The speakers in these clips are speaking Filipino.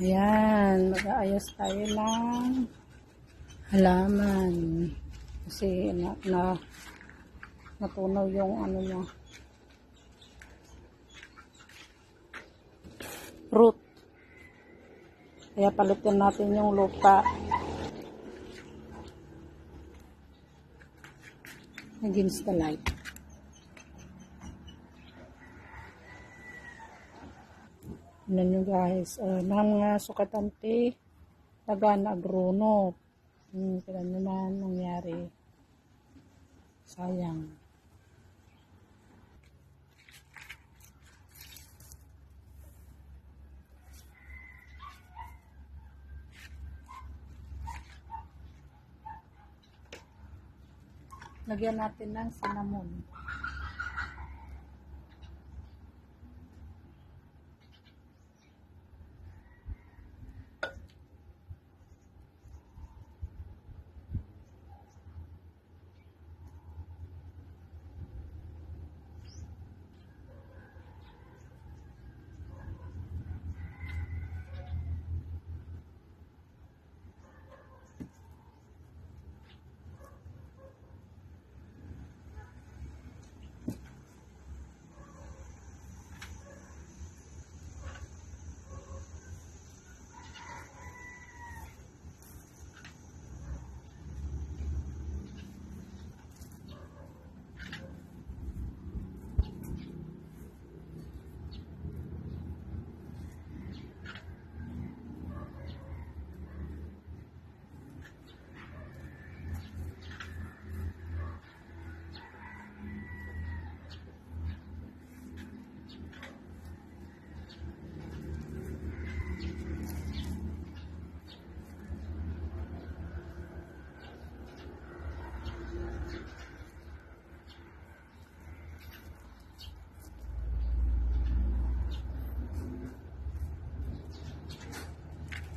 Ayan, mag-aayos tayo ng halaman. Kasi natunaw yung ano niya, root. Kaya palitin natin yung lupa. Against the light. Ano nyo guys, mga sukatante, taga na agrono. Kaya naman nangyari. Sayang. Lagyan natin ng cinnamon.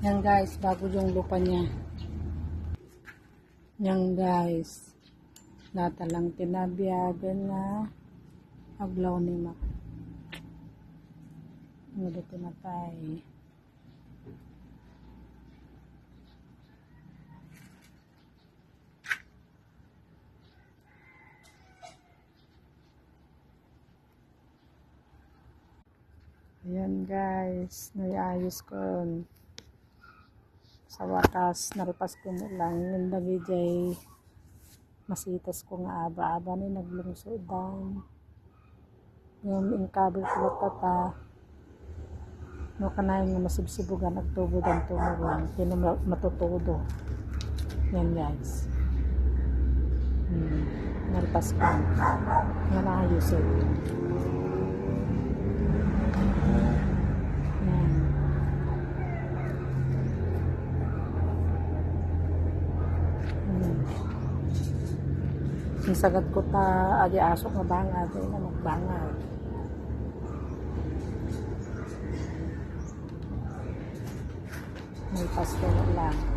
Yan guys, bago yung lupa niya. Yan guys, natalang tinabiyagan na aglaw ni Mac. Hindi pinatay. Ayan guys, naiayos ko. Sa wakas, naripas ko na lang yung nabijay. Masitas ko nga aba-aba ni naglungsodan. Yung inkabel ko tata. No kanayin nga masibsibugan at tubo ng tumugon. Kino matutudo. Yan guys. Naripas ko. Nga naayos ito. Isagad ko ta adi asok nga bangad ay na magbangad. May pasto na lang.